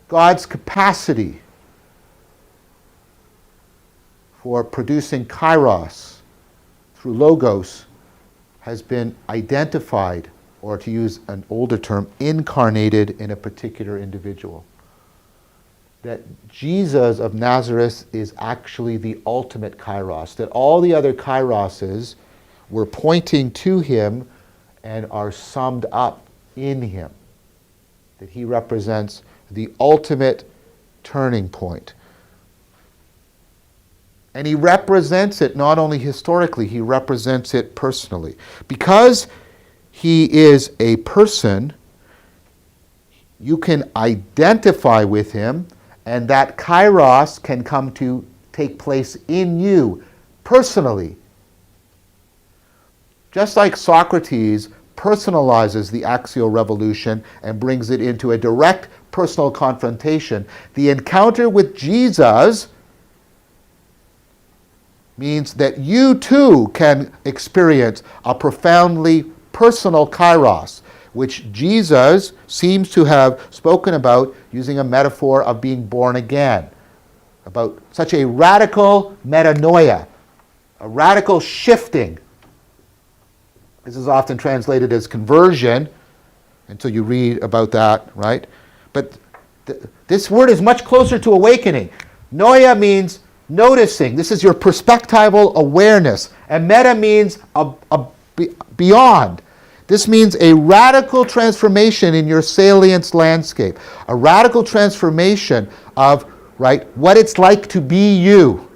God's capacity for producing kairos through logos has been identified, or to use an older term, incarnated in a particular individual. That Jesus of Nazareth is actually the ultimate kairos, that all the other kairoses were pointing to him and are summed up in him. That he represents the ultimate turning point. And he represents it not only historically, he represents it personally. Because he is a person, you can identify with him, and that kairos can come to take place in you personally. Just like Socrates personalizes the axial revolution and brings it into a direct personal confrontation, the encounter with Jesus means that you too can experience a profoundly personal kairos, which Jesus seems to have spoken about using a metaphor of being born again, about such a radical metanoia, a radical shifting. This is often translated as conversion, until you read about that, right? But this word is much closer to awakening. Noia means noticing. This is your perspectival awareness. And meta means beyond. This means a radical transformation in your salience landscape. A radical transformation of, right, what it's like to be you.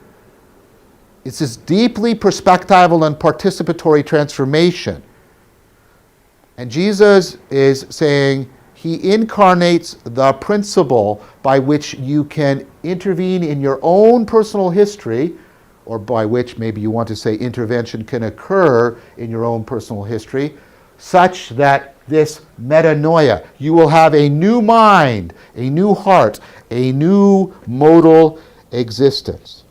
It's this deeply perspectival and participatory transformation. And Jesus is saying he incarnates the principle by which you can intervene in your own personal history, or by which maybe you want to say intervention can occur in your own personal history, such that this metanoia, you will have a new mind, a new heart, a new modal existence.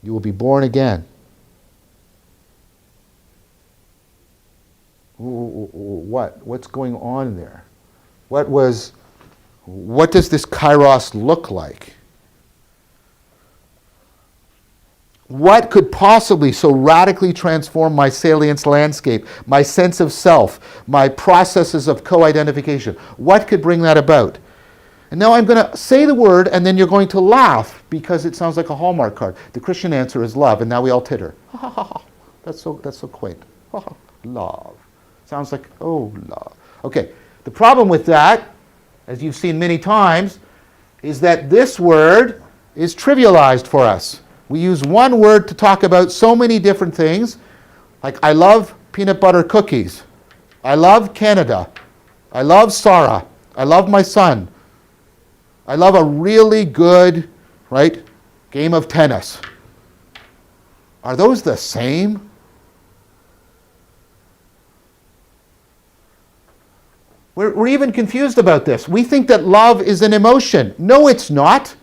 You will be born again. What's going on there? What does this kairos look like? What could possibly so radically transform my salience landscape, my sense of self, my processes of co-identification? What could bring that about? And now I'm going to say the word, and then you're going to laugh because it sounds like a Hallmark card. The Christian answer is love, and now we all titter. Ha ha ha ha. That's so quaint. Ha ha. Love. Sounds like, oh, love. Okay. The problem with that, as you've seen many times, is that this word is trivialized for us. We use one word to talk about so many different things, like I love peanut butter cookies. I love Canada. I love Sarah. I love my son. I love a really good, right, game of tennis. Are those the same? We're even confused about this. We think that love is an emotion. No, it's not.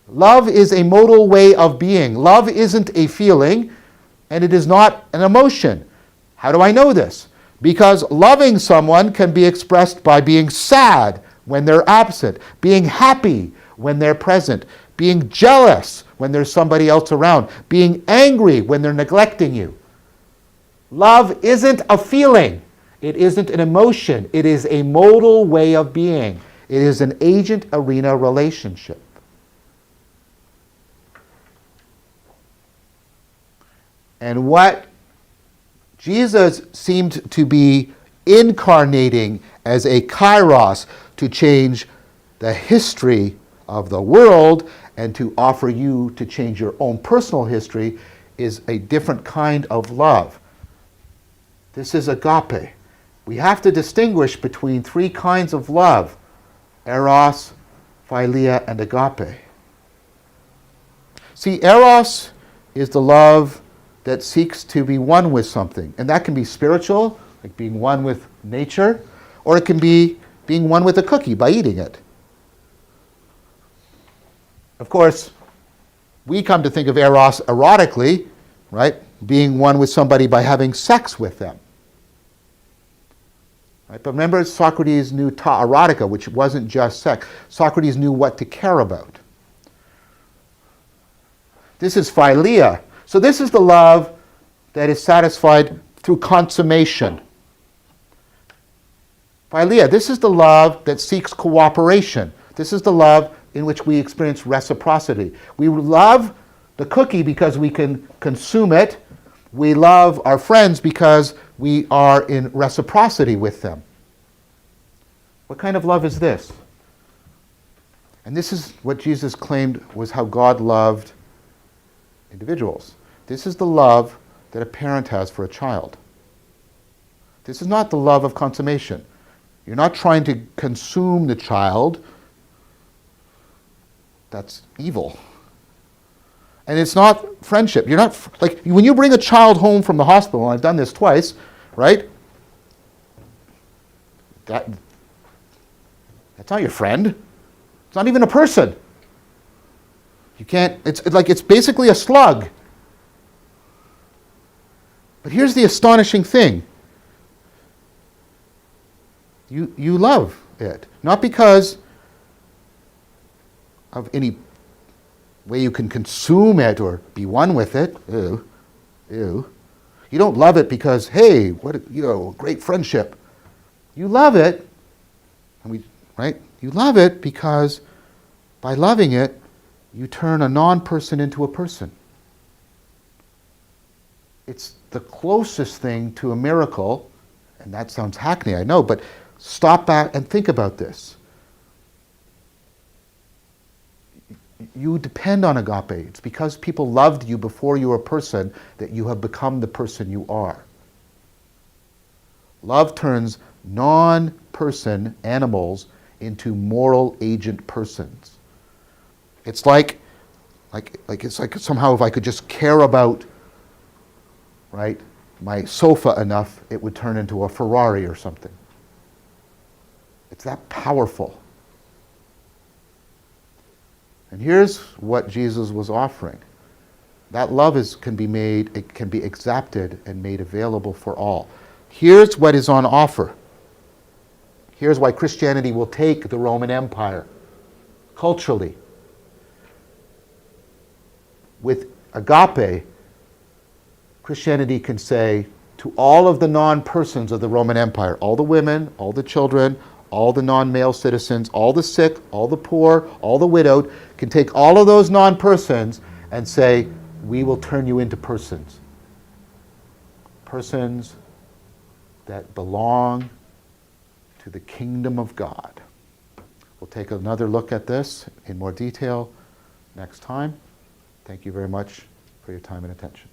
Love is a modal way of being. Love isn't a feeling, and it is not an emotion. How do I know this? Because loving someone can be expressed by being sad when they're absent, being happy when they're present, being jealous when there's somebody else around, being angry when they're neglecting you. Love isn't a feeling. It isn't an emotion. It is a modal way of being. It is an agent-arena relationship. And what Jesus seemed to be incarnating as a kairos to change the history of the world and to offer you to change your own personal history is a different kind of love. This is agape. We have to distinguish between three kinds of love: EROS, PHILIA, and AGAPE. See, EROS is the love that seeks to be one with something. And that can be spiritual, like being one with nature, or it can be being one with a cookie by eating it. Of course, we come to think of EROS erotically, right? Being one with somebody by having sex with them. Right? But remember, Socrates knew ta erotica, which wasn't just sex. Socrates knew what to care about. This is PHILIA. So this is the love that is satisfied through consummation. PHILIA, this is the love that seeks cooperation. This is the love in which we experience reciprocity. We love the cookie because we can consume it. We love our friends because we are in reciprocity with them. What kind of love is this? And this is what Jesus claimed was how God loved individuals. This is the love that a parent has for a child. This is not the love of consummation. You're not trying to consume the child. That's evil. And it's not friendship. You're not, like, when you bring a child home from the hospital, and I've done this twice, right? That's not your friend. It's not even a person. You can't, it's basically a slug. But here's the astonishing thing. You love it. Not because of any way you can consume it or be one with it. Ew. Ew. You don't love it because, hey, what, great friendship. You love it, right? You love it because by loving it, you turn a non-person into a person. It's the closest thing to a miracle, and that sounds hackney, I know, but stop back and think about this. You depend on agape. It's because people loved you before you were a person that you have become the person you are. Love turns non-person animals into moral agent persons. It's like somehow if I could just care about, right, my sofa enough, it would turn into a Ferrari or something. It's that powerful. And here's what Jesus was offering. That love can be exacted and made available for all. Here's what is on offer. Here's why Christianity will take the Roman Empire culturally. With agape, Christianity can say to all of the non-persons of the Roman Empire, all the women, all the children, all the non-male citizens, all the sick, all the poor, all the widowed, can take all of those non-persons and say, we will turn you into persons. Persons that belong to the kingdom of God. We'll take another look at this in more detail next time. Thank you very much for your time and attention.